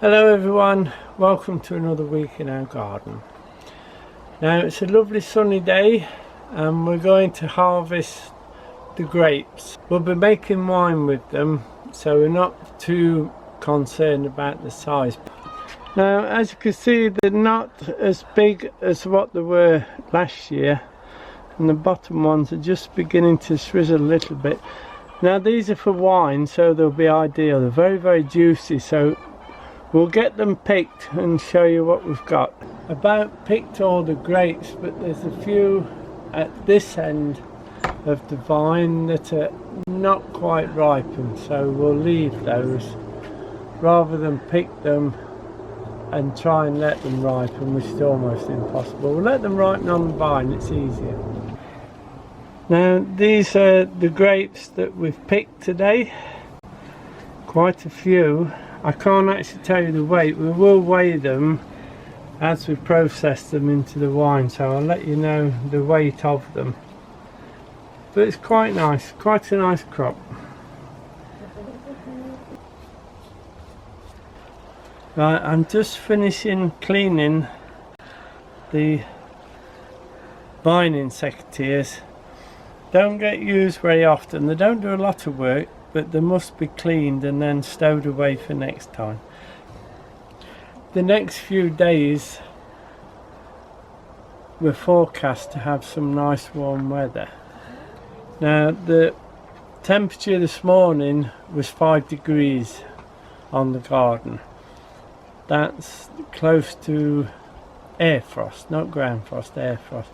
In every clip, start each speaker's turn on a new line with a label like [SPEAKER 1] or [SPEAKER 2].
[SPEAKER 1] Hello everyone, welcome to another week in our garden. Now it's a lovely sunny day and we're going to harvest the grapes. We'll be making wine with them, so we're not too concerned about the size. Now as you can see, they're not as big as what they were last year, and the bottom ones are just beginning to shrizzle a little bit. Now these are for wine, so they'll be ideal. They're very juicy, so we'll get them picked and show you what we've got. About picked all the grapes, but there's a few at this end of the vine that are not quite ripened, so we'll leave those rather than pick them and try and let them ripen, which is almost impossible. We'll let them ripen on the vine, it's easier. Now these are the grapes that we've picked today, quite a few. I can't actually tell you the weight. We will weigh them as we process them into the wine, so I'll let you know the weight of them. But it's quite nice, quite a nice crop. Right, I'm just finishing cleaning the vine insectors. Don't get used very often, they don't do a lot of work, but they must be cleaned and then stowed away for next time. The next few days we're forecast to have some nice warm weather. Now the temperature this morning was 5 degrees on the garden. That's close to air frost, not ground frost, air frost.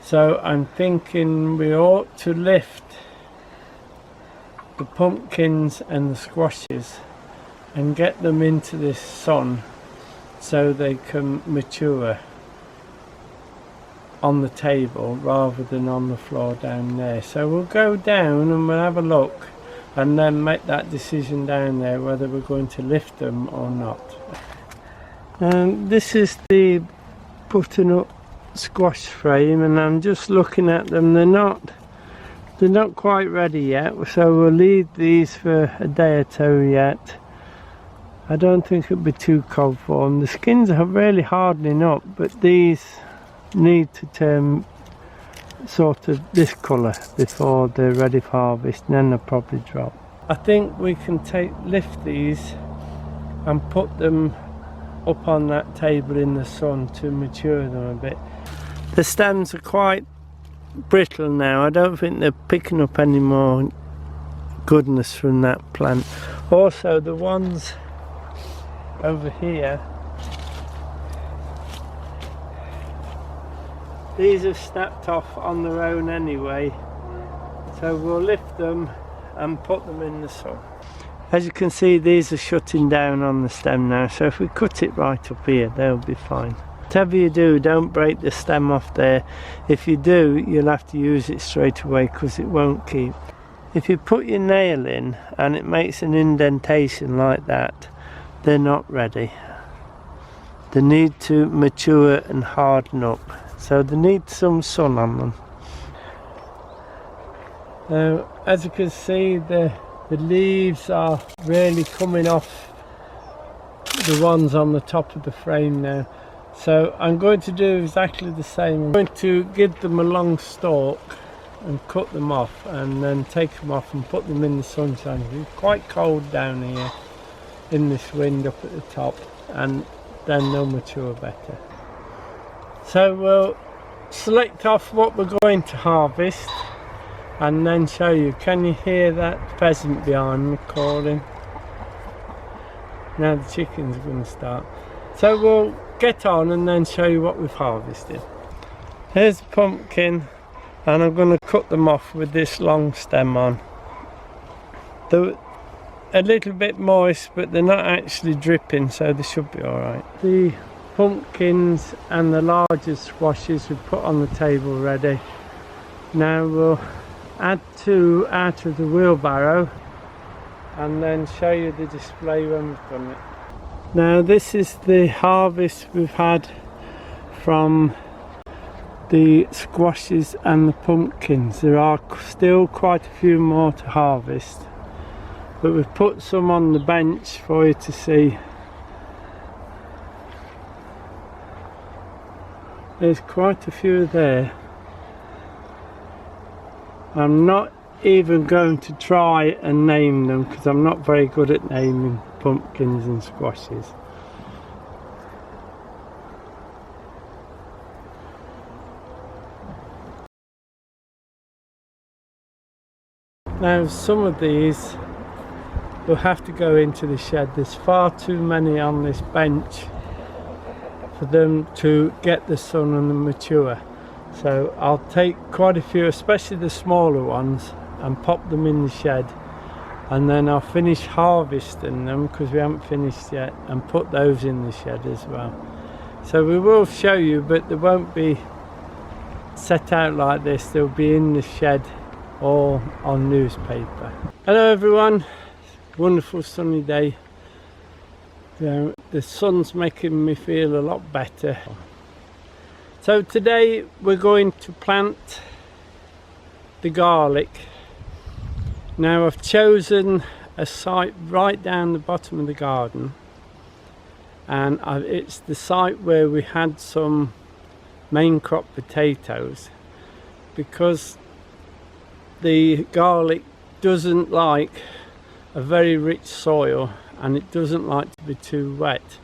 [SPEAKER 1] So I'm thinking we ought to lift the pumpkins and the squashes and get them into this sun so they can mature on the table rather than on the floor down there. So we'll go down and we'll have a look and then make that decision down there whether we're going to lift them or not. This is the butternut squash frame, and I'm just looking at them. They're not quite ready yet, so we'll leave these for a day or two yet. I don't think it'll be too cold for them. The skins are really hardening up, but these need to turn sort of this colour before they're ready for harvest, and then they'll probably drop. I think we can lift these and put them up on that table in the sun to mature them a bit. The stems are quite brittle now. I don't think they're picking up any more goodness from that plant. Also the ones over here, these have snapped off on their own anyway, so we'll lift them and put them in the sun. As you can see, these are shutting down on the stem now, so if we cut it right up here, they'll be fine. Whatever you do, don't break the stem off there. If you do, you'll have to use it straight away because it won't keep. If you put your nail in and it makes an indentation like that, they're not ready. They need to mature and harden up, so they need some sun on them. Now, as you can see, the leaves are really coming off the ones on the top of the frame now. So I'm going to do exactly the same. I'm going to give them a long stalk and cut them off and then take them off and put them in the sunshine. It's quite cold down here in this wind up at the top, and then they'll mature better. So we'll select off what we're going to harvest and then show you. Can you hear that pheasant behind me calling? Now the chickens are going to start. So we'll get on and then show you what we've harvested. Here's the pumpkin, and I'm going to cut them off with this long stem on. They're a little bit moist, but they're not actually dripping, so they should be alright. The pumpkins and the larger squashes we've put on the table ready. Now we'll add 2 out of the wheelbarrow and then show you the display when we've done it. Now this is the harvest we've had from the squashes and the pumpkins. There are still quite a few more to harvest, but we've put some on the bench for you to see There's quite a few there. I'm not even going to try and name them because I'm not very good at naming pumpkins and squashes. Now some of these will have to go into the shed. There's far too many on this bench for them to get the sun and mature. So I'll take quite a few, especially the smaller ones, and pop them in the shed, and then I'll finish harvesting them because we haven't finished yet, and put those in the shed as well. So we will show you, but they won't be set out like this. They'll be in the shed all on newspaper. Hello everyone, wonderful sunny day. The sun's making me feel a lot better. So today we're going to plant the garlic. Now I've chosen a site right down the bottom of the garden, and it's the site where we had some main crop potatoes, because the garlic doesn't like a very rich soil and it doesn't like to be too wet.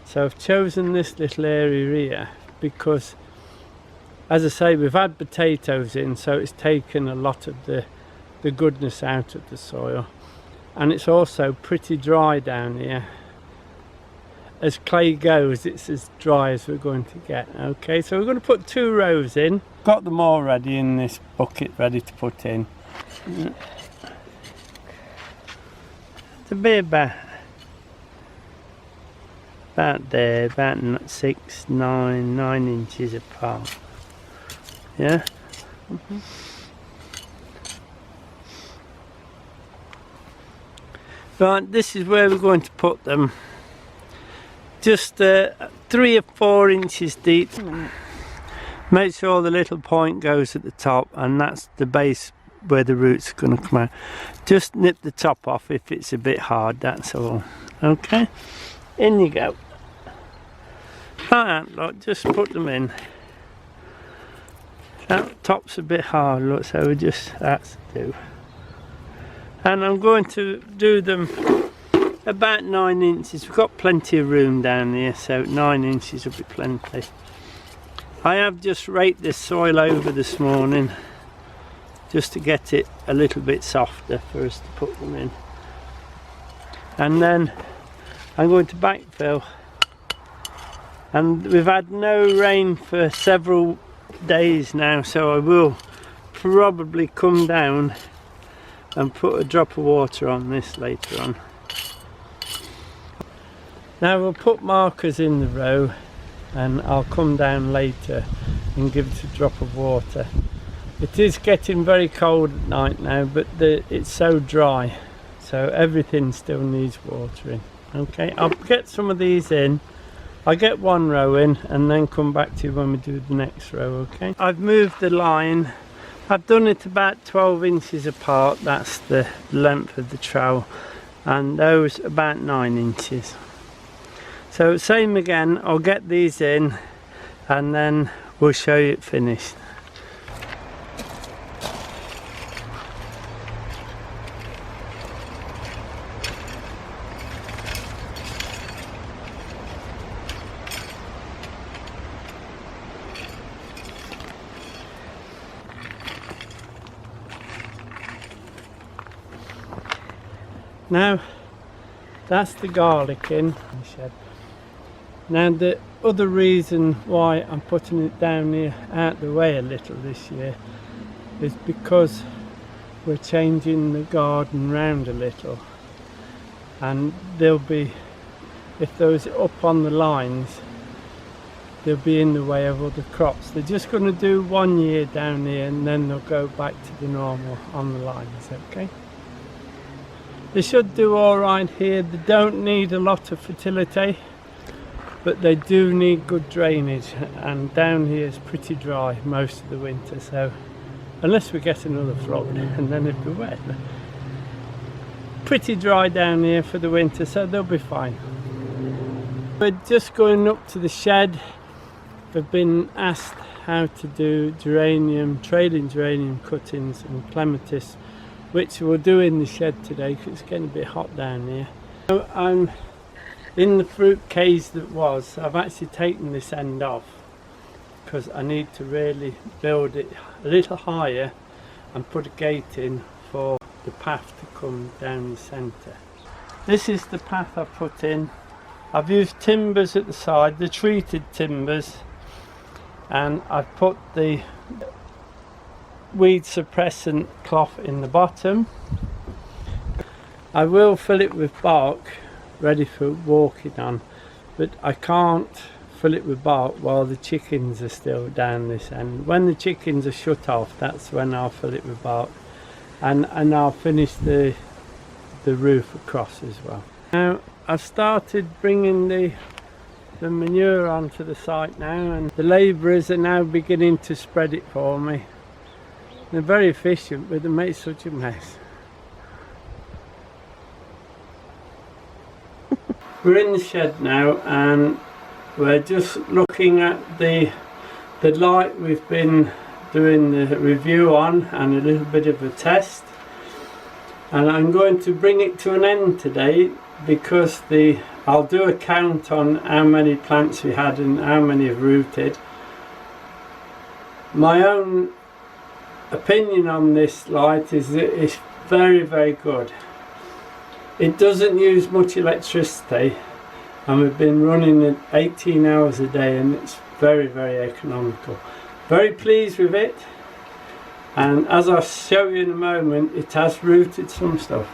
[SPEAKER 1] So I've chosen this little area here because, as I say, we've had potatoes in, so it's taken a lot of the goodness out of the soil, and it's also pretty dry down here. As clay goes, it's as dry as we're going to get. Okay, so we're going to put 2 rows in. Got them all ready in this bucket, ready to put in. To be about there, about 6, 9 inches apart. Yeah. Right, this is where we're going to put them. Just 3 or 4 inches deep. Make sure the little point goes at the top, and that's the base where the roots are going to come out. Just nip the top off if it's a bit hard, that's all. Okay, in you go. Like that, look, just put them in. That top's a bit hard, look, so we just, that's do. And I'm going to do them about 9 inches. We've got plenty of room down here, so 9 inches will be plenty. I have just raked this soil over this morning just to get it a little bit softer for us to put them in. And then I'm going to backfill. And we've had no rain for several days now, so I will probably come down and put a drop of water on this later on. Now we'll put markers in the row, and I'll come down later and give it a drop of water. It is getting very cold at night now, but it's so dry, so everything still needs watering. Okay, I'll get some of these in. I'll get 1 row in and then come back to you when we do the next row. Okay, I've moved the line. I've done it about 12 inches apart. That's the length of the trowel, and those about 9 inches. So same again, I'll get these in and then we'll show you it finished. Now that's the garlic in the shed. Now the other reason why I'm putting it down here out the way a little this year is because we're changing the garden round a little, and they'll be, if those up on the lines, they'll be in the way of other crops. They're just going to do 1 year down here and then they'll go back to the normal on the lines. Okay, they should do all right here. They don't need a lot of fertility, but they do need good drainage, and down here is pretty dry most of the winter, so unless we get another flood, and then it'll be wet. Pretty dry down here for the winter, so they'll be fine. We're just going up to the shed I've been asked how to do trailing geranium cuttings and clematis, which we'll do in the shed today because it's getting a bit hot down here. So I'm in the fruit case that was. I've actually taken this end off because I need to really build it a little higher and put a gate in for the path to come down the centre. This is the path I've put in. I've used timbers at the side, the treated timbers, and I've put the weed suppressant cloth in the bottom. I will fill it with bark ready for walking on, but I can't fill it with bark while the chickens are still down this end. When the chickens are shut off, that's when I'll fill it with bark, and I'll finish the roof across as well. Now I've started bringing the manure onto the site now, and the labourers are now beginning to spread it for me. They're very efficient, but they make such a mess. We're in the shed now and we're just looking at the light we've been doing the review on and a little bit of a test, and I'm going to bring it to an end today because I'll do a count on how many plants we had and how many have rooted. My own opinion on this light is that it's very, very good. It doesn't use much electricity, and we've been running it 18 hours a day, and it's very, very economical. Very pleased with it, and as I'll show you in a moment, it has rooted some stuff.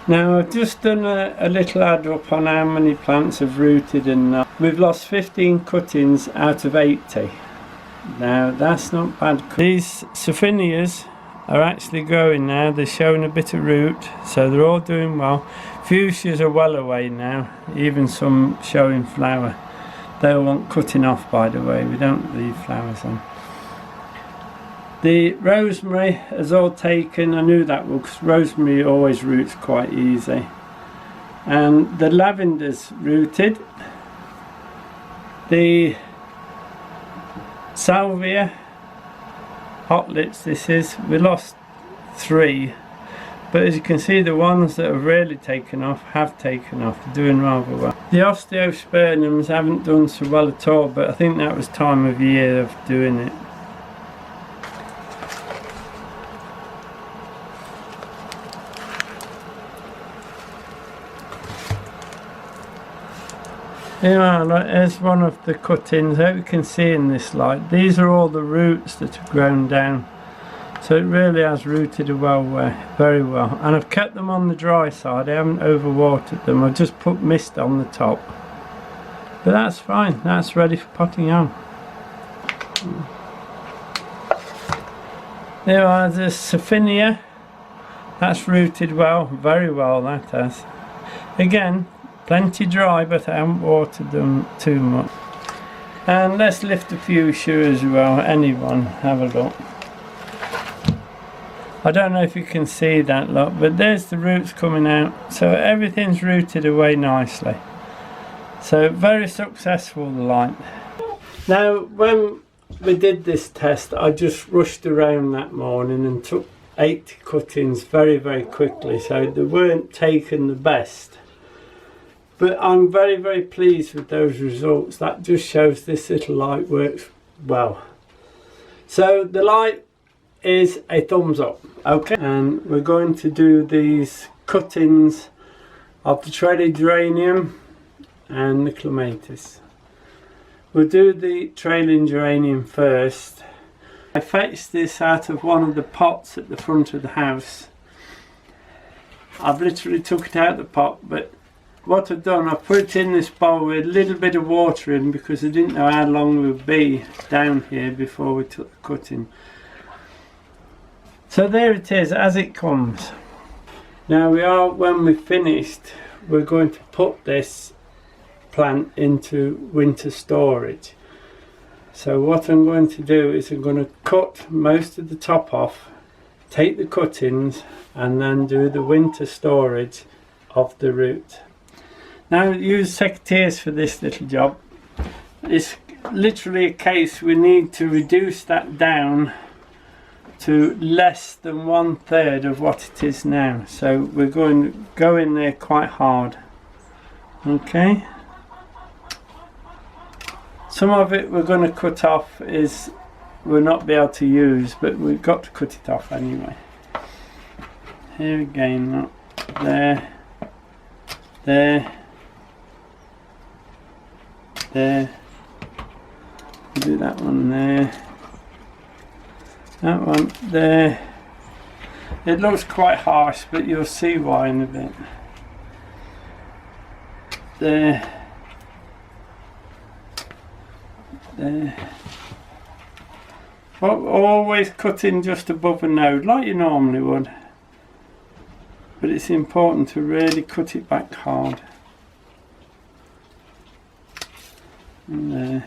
[SPEAKER 1] Now I've just done a little add up on how many plants have rooted, and we've lost 15 cuttings out of 80. Now that's not bad. These Sophinias are actually growing now. They're showing a bit of root, so they're all doing well. Fuchsias are well away now, even some showing flower. They all want cutting off, by the way. We don't leave flowers on. The rosemary has all taken. I knew that would, because rosemary always roots quite easy. And the lavender's rooted. The salvia, hot lips this is, we lost 3. But as you can see, the ones that have really taken off have taken off. They're doing rather well. The osteospermums haven't done so well at all, but I think that was time of year of doing it. Yeah, look, here's one of the cuttings. I hope you can see in this light. These are all the roots that have grown down. So it really has rooted very well. And I've kept them on the dry side. I haven't overwatered them. I've just put mist on the top. But that's fine. That's ready for potting on. There are the Sophinia. That's rooted well. Very well, that has. Again, plenty dry, but I haven't watered them too much. And let's lift a fuchsia as well. Anyone, have a look. I don't know if you can see that lot, but there's the roots coming out. So everything's rooted away nicely. So very successful, the light. Now when we did this test, I just rushed around that morning and took 80 cuttings very, very quickly. So they weren't taken the best. But I'm very, very pleased with those results. That just shows this little light works well. So the light is a thumbs up. Okay, and we're going to do these cuttings of the trailing geranium and the clematis. We'll do the trailing geranium first. I fetched this out of one of the pots at the front of the house. I've literally took it out of the pot, but what I've done, I've put it in this bowl with a little bit of water in because I didn't know how long we would be down here before we took the cutting. So there it is as it comes. Now when we've finished, we're going to put this plant into winter storage. So what I'm going to do is I'm going to cut most of the top off, take the cuttings, and then do the winter storage of the root. Now use secateurs for this little job. it's literally a case we need to reduce that down to less than 1/3 of what it is now. So we're going to go in there quite hard. Okay. Some of it we're going to cut off is we'll not be able to use, but we've got to cut it off anyway. Here again, look, there, there, there. We'll do that one there, that one there. It looks quite harsh, but you'll see why in a bit. There, there. But always cutting just above a node like you normally would, but it's important to really cut it back hard. And there.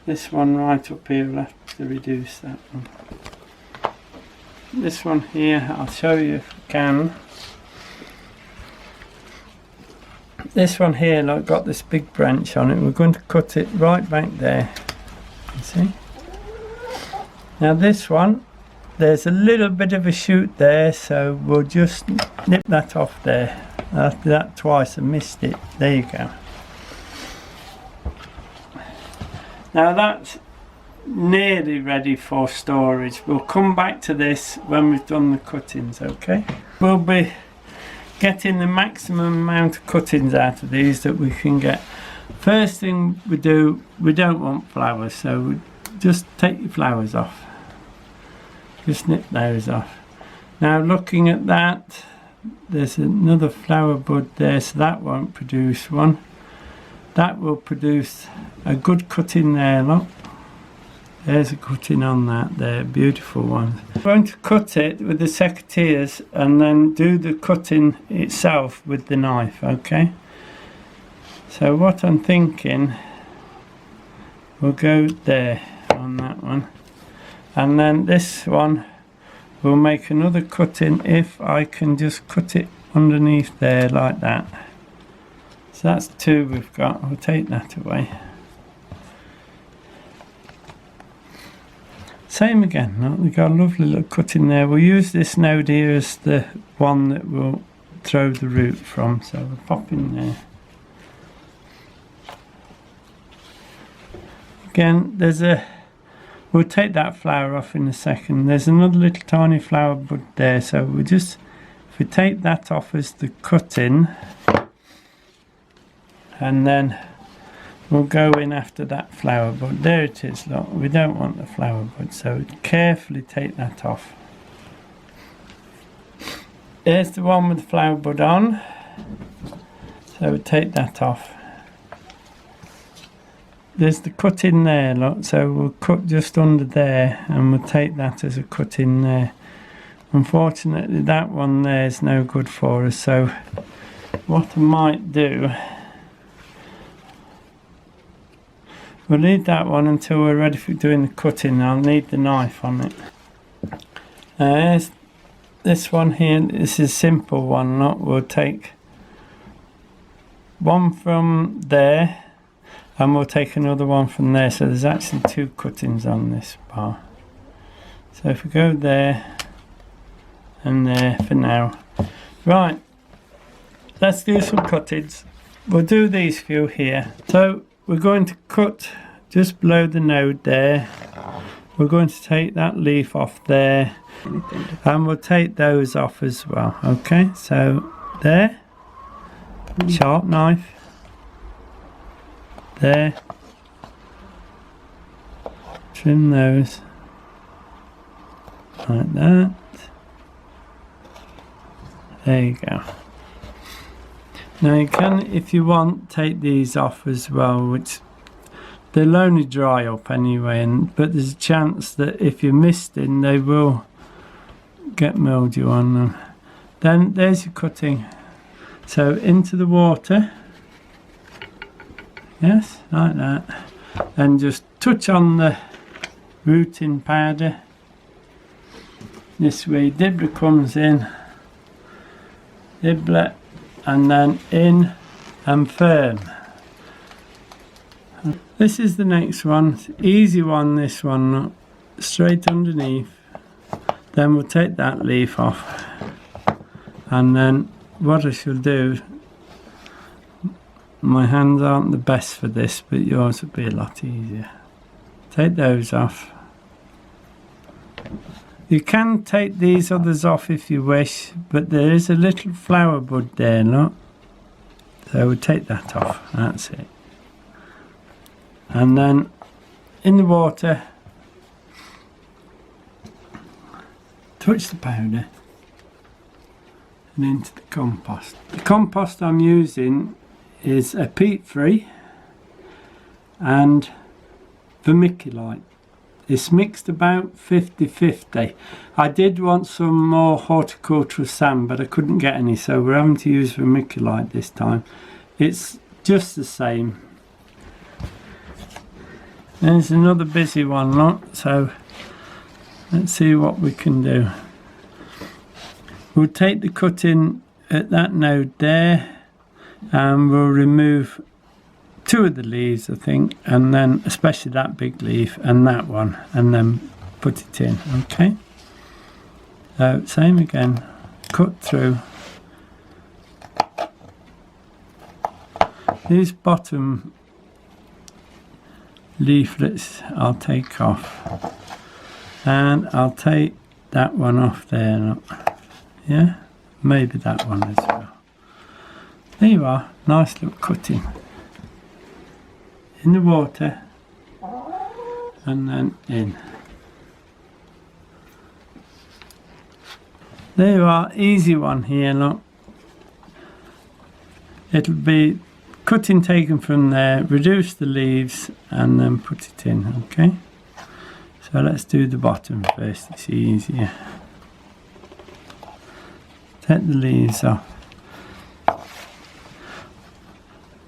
[SPEAKER 1] This one right up here, we'll have to reduce that one. This one here, I'll show you if I can. This one here, like, got this big branch on it. We're going to cut it right back there. You see? Now this one, there's a little bit of a shoot there, so we'll just nip that off there. After that twice I missed it. There you go. Now that's nearly ready for storage. We'll come back to this when we've done the cuttings, okay? We'll be getting the maximum amount of cuttings out of these that we can get. First thing we do, we don't want flowers, so we just take your flowers off. Just nip those off. Now looking at that, there's another flower bud there, so that won't produce one. That will produce a good cutting there, look. There's a cutting on that there, beautiful one. I'm going to cut it with the secateurs and then do the cutting itself with the knife, okay? So what I'm thinking, we'll go there on that one. And then this one, we'll make another cutting if I can just cut it underneath there like that. So that's two we've got. We'll take that away. Same again, look, we've got a lovely little cutting there. We'll use this node here as the one that we'll throw the root from. So we'll pop in there. Again, there's a... We'll take that flower off in a second. There's another little tiny flower bud there. So we just... If we take that off as the cutting... And then we'll go in after that flower bud. There it is, look. We don't want the flower bud, so carefully take that off. Here's the one with the flower bud on. So we take that off. There's the cut in there, look. So we'll cut just under there and we'll take that as a cut in there. Unfortunately, that one there is no good for us. So what I might do... We'll leave that one until we're ready for doing the cutting. I'll need the knife on it. There's this one here. This is a simple one. Look, we'll take one from there and we'll take another one from there. So there's actually two cuttings on this bar. So if we go there and there for now. Right, let's do some cuttings. We'll do these few here. So we're going to cut just below the node there. We're going to take that leaf off there and we'll take those off as well, okay? So there, sharp knife, there, trim those like that. There you go. Now you can, if you want, take these off as well, which they'll only dry up anyway, but there's a chance that if you're misting, they will get mildew on them. Then there's your cutting. So into the water, yes, like that, and just touch on the rooting powder. This way, dibble comes in, dibble, and then in and firm. This is the next one, easy one, this one, look, straight underneath. Then we'll take that leaf off, and then what I shall do, my hands aren't the best for this, but yours will be a lot easier. Take those off. You can take these others off if you wish, but there is a little flower bud there, look. So we'll take that off, that's it. And then in the water, touch the powder and into the compost. The compost I'm using is a peat-free and vermiculite. It's mixed about 50-50. I did want some more horticultural sand, but I couldn't get any, so we're having to use vermiculite this time. It's just the same. There's another busy one, look, so let's see what we can do. We'll take the cutting at that node there, and we'll remove 2 of the leaves, I think, and then especially that big leaf and that one, and then put it in. Okay, so same again, cut through. These bottom leaflets I'll take off, and I'll take that one off there, look. Yeah, maybe that one as well. There you are, nice little cutting. In the water, and then in. There you are, easy one here, look. It'll be cutting taken from there, reduce the leaves, and then put it in, okay? So let's do the bottom first, it's easier. Take the leaves off.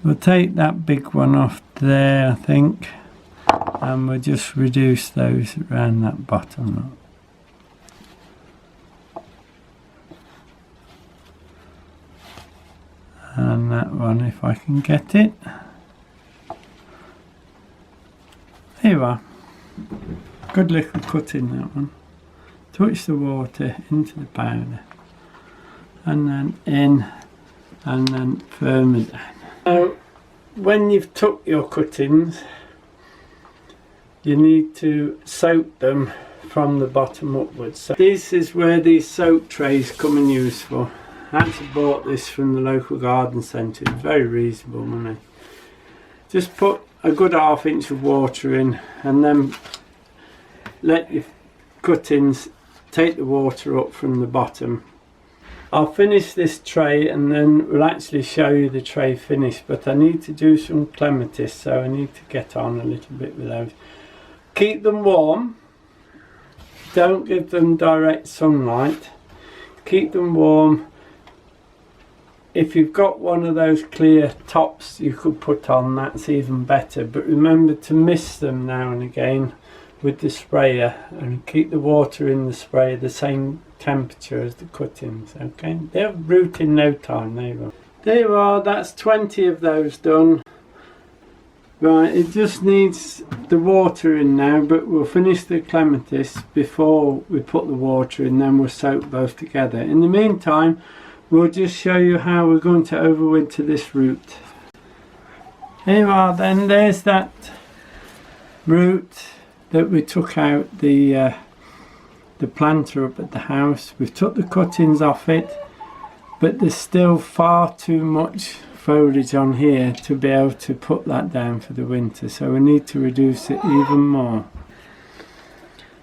[SPEAKER 1] We'll take that big one off there, I think, and we'll just reduce those around that bottom, look. And that one, if I can get it. There you are. Good little cut in that one. Touch the water into the powder, and then in, and then firmer down. Now, when you've took your cuttings, you need to soak them from the bottom upwards. So this is where these soak trays come in useful. I actually bought this from the local garden centre. It's very reasonable money. Just put a good ½ inch of water in, and then let your cuttings take the water up from the bottom. I'll finish this tray and then we'll actually show you the tray finished, but I need to do some clematis, so I need to get on a little bit with those. Keep them warm, don't give them direct sunlight, keep them warm. If you've got one of those clear tops you could put on, that's even better, but remember to mist them now and again with the sprayer, and keep the water in the sprayer the same temperature as the cuttings, okay? They'll root in no time, they will. There you are, that's 20 of those done. Right, it just needs the water in now, but we'll finish the clematis before we put the water in, then we'll soak both together. In the meantime, we'll just show you how we're going to overwinter this root. Here you are then, there's that root that we took out the planter up at the house. We've took the cuttings off it, but there's still far too much foliage on here to be able to put that down for the winter, so we need to reduce it even more.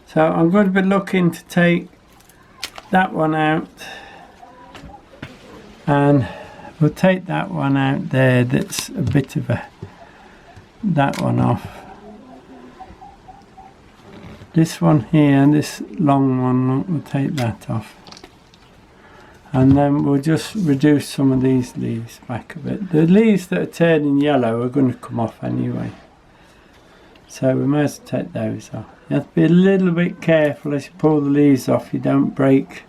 [SPEAKER 1] So I'm going to be looking to take that one out, and we'll take that one out there, that's a bit of that one off. This one here, this long one, we'll take that off. And then we'll just reduce some of these leaves back a bit. The leaves that are turning yellow are going to come off anyway, so we might as well take those off. You have to be a little bit careful as you pull the leaves off, you don't break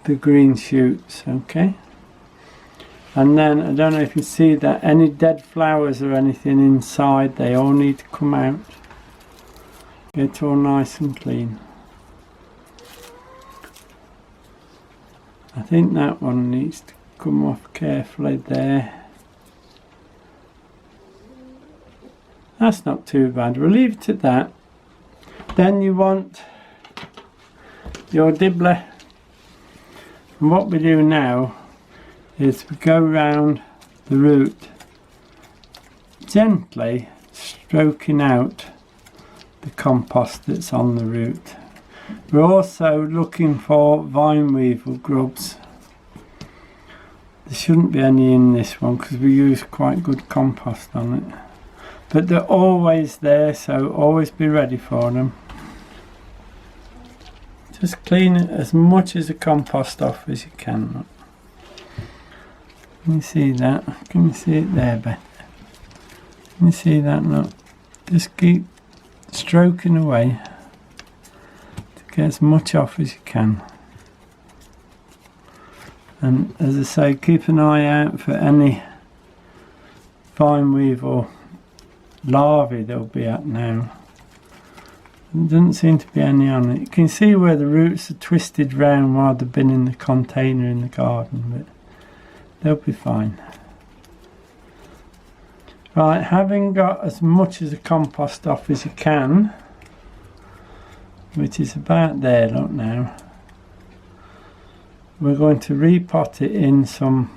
[SPEAKER 1] the green shoots, okay? And then, I don't know if you can see that, any dead flowers or anything inside, they all need to come out. Get all nice and clean. I think that one needs to come off carefully there. That's not too bad. We'll leave it at that. Then you want your dibbler. And what we do now is we go round the root, gently stroking out the compost that's on the root. We're also looking for vine weevil grubs. There shouldn't be any in this one because we use quite good compost on it. But they're always there, so always be ready for them. Just clean it as much as the compost off as you can. Can you see that? Can you see it there better? Can you see that? No. Just keep stroking away to get as much off as you can. And as I say, keep an eye out for any vine weevil larvae there'll be at now. There doesn't seem to be any on it. You can see where the roots are twisted round while they've been in the container in the garden, but they'll be fine. Right, having got as much of the compost off as you can, which is about there, look now, we're going to repot it in some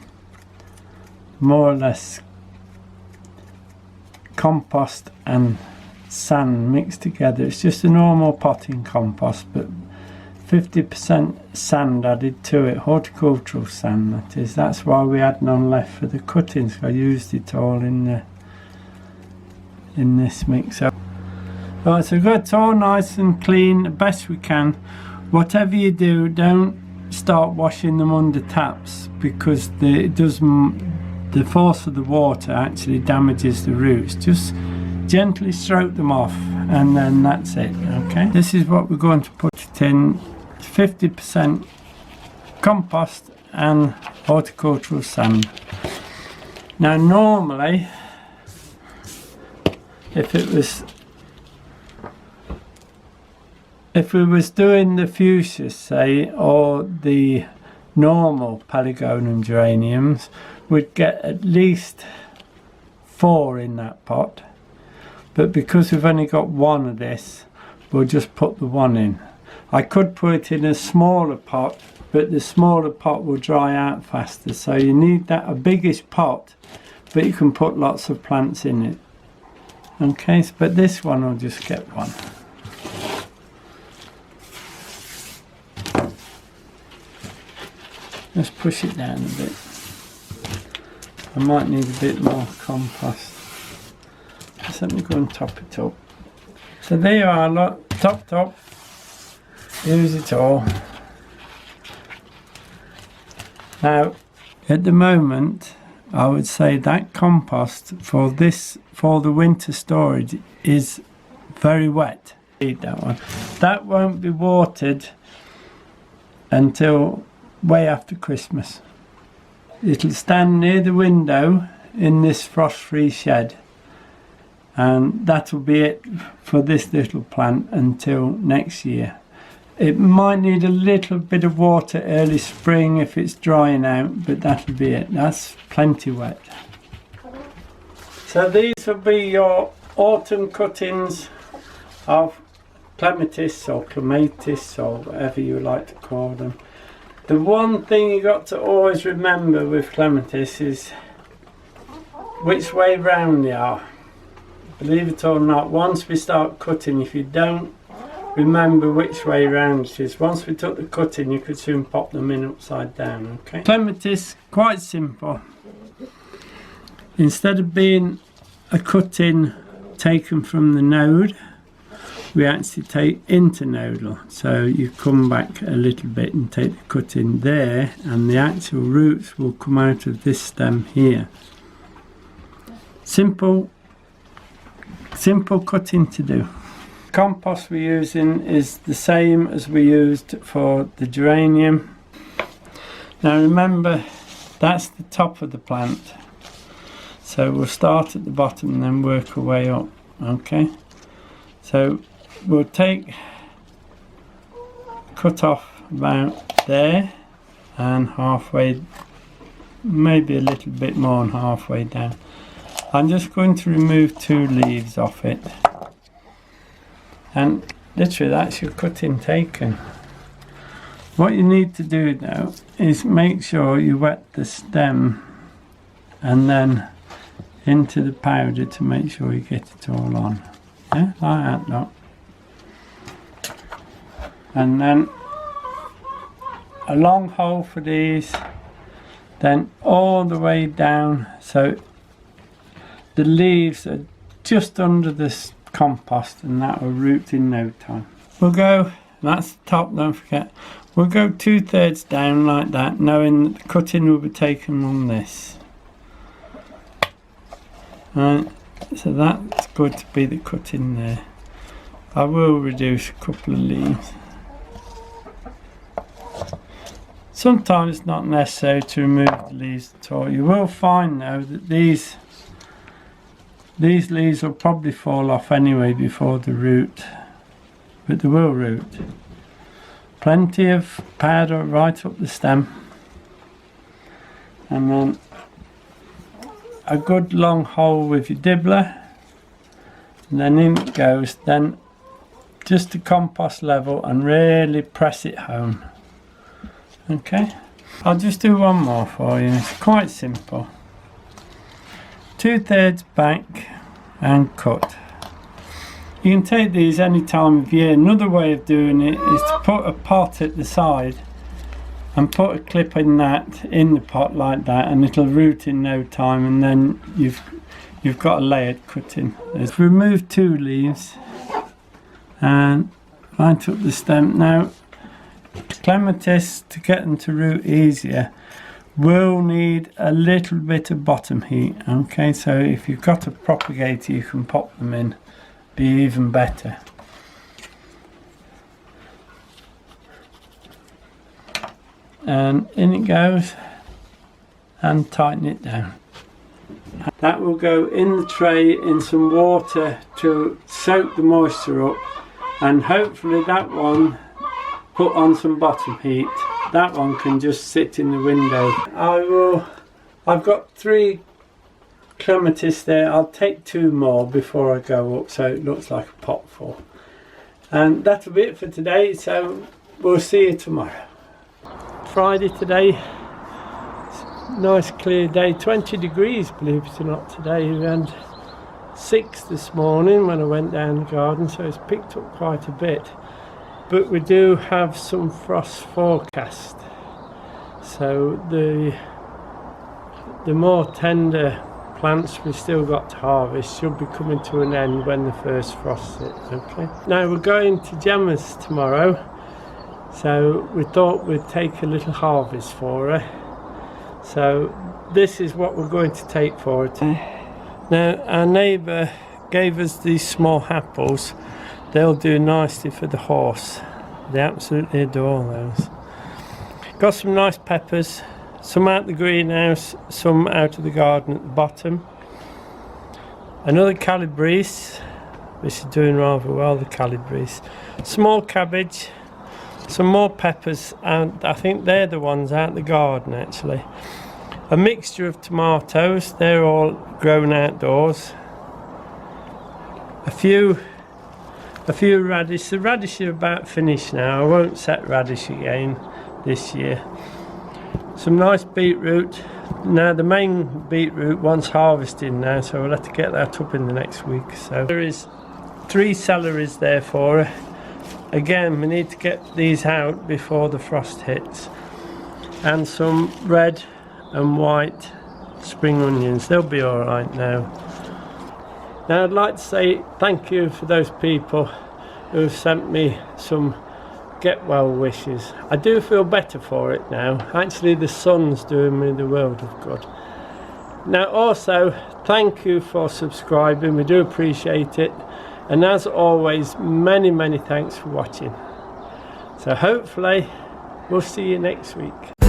[SPEAKER 1] more or less compost and sand mixed together. It's just a normal potting compost, but 50% sand added to it, horticultural sand that is. That's why we had none left for the cuttings. I used it all in this mixer. Right, so we've got it all nice and clean, the best we can. Whatever you do, don't start washing them under taps, because the force of the water actually damages the roots. Just gently stroke them off, and then that's it. Okay, this is what we're going to put it in. 50% compost and horticultural sand. Now normally, if we was doing the fuchsias, say, or the normal pelargonium geraniums, we'd get at least 4 in that pot. But because we've only got 1 of this, we'll just put the 1 in. I could put it in a smaller pot, but the smaller pot will dry out faster. So you need a biggish pot, but you can put lots of plants in it. Okay, but this one will just get 1. Just push it down a bit. I might need a bit more compost. Just let me go and top it up. So there you are, look, topped up. Use it all. Now, at the moment, I would say that compost for the winter storage is very wet. Eat that one. That won't be watered until way after Christmas. It'll stand near the window in this frost-free shed, and that'll be it for this little plant until next year. It might need a little bit of water early spring if it's drying out, but that'll be it. That's plenty wet. So these will be your autumn cuttings of Clematis or Clematis or whatever you like to call them. The one thing you got to always remember with Clematis is which way round they are. Believe it or not, once we start cutting, if you don't remember which way round it is, once we took the cutting, you could soon pop them in upside down. Okay. Clematis, quite simple. Instead of being a cutting taken from the node, we actually take internodal. So you come back a little bit and take the cutting there, and the actual roots will come out of this stem here. Simple cutting to do. Compost we're using is the same as we used for the geranium. Now remember that's the top of the plant. So we'll start at the bottom and then work our way up. Okay, so we'll cut off about there and halfway, maybe a little bit more than halfway down. I'm just going to remove 2 leaves off it, and literally that's your cutting taken. What you need to do now is make sure you wet the stem and then into the powder to make sure you get it all on. Yeah, like that, look. And then a long hole for these, then all the way down so the leaves are just under this compost, and that will root in no time. We'll go, that's the top, don't forget, we'll go 2/3 down like that, knowing that the cutting will be taken on this. Right, so that's good to be the cutting there. I will reduce a couple of leaves. Sometimes it's not necessary to remove the leaves at all. You will find though that these leaves will probably fall off anyway before the root, but they will root. Plenty of powder right up the stem, and then a good long hole with your dibbler, and then in it goes, then just to compost level and really press it home. Okay, I'll just do one more for you. It's quite simple. 2/3 back and cut. You can take these any time of year. Another way of doing it is to put a pot at the side and put a clip in the pot like that, and it'll root in no time, and then you've got a layered cutting. Let's remove 2 leaves and right up the stem. Now Clematis, to get them to root easier, will need a little bit of bottom heat. Okay, so if you've got a propagator you can pop them in, be even better. And in it goes, and tighten it down. That will go in the tray in some water to soak the moisture up, and hopefully that one put on some bottom heat. That one can just sit in the window. I've got 3 clematis there. I'll take 2 more before I go up so it looks like a pot full. And that'll be it for today, so we'll see you tomorrow. Friday today, nice clear day, 20 degrees believe it or not today. We had 6 this morning when I went down the garden, so it's picked up quite a bit. But we do have some frost forecast, so the more tender plants we've still got to harvest should be coming to an end when the first frost hits. Okay, now we're going to Gemmas tomorrow, so we thought we'd take a little harvest for her. So this is what we're going to take for her. Now our neighbour gave us these small apples. They'll do nicely for the horse. They absolutely adore those. Got some nice peppers, some out the greenhouse, some out of the garden at the bottom. Another calabrese, which is doing rather well, the calabrese. Small cabbage, some more peppers, and I think they're the ones out in the garden actually. A mixture of tomatoes, they're all grown outdoors. A few radish. The radish are about finished now. I won't set radish again this year. Some nice beetroot. Now the main beetroot wants harvesting now, so we'll have to get that up in the next week. So there is 3 celeries there for her. Again, we need to get these out before the frost hits. And some red and white spring onions. They'll be alright now. Now I'd like to say thank you for those people who have sent me some get well wishes. I do feel better for it now. Actually the sun's doing me the world of good. Now also thank you for subscribing, we do appreciate it, and as always many thanks for watching. So hopefully we'll see you next week.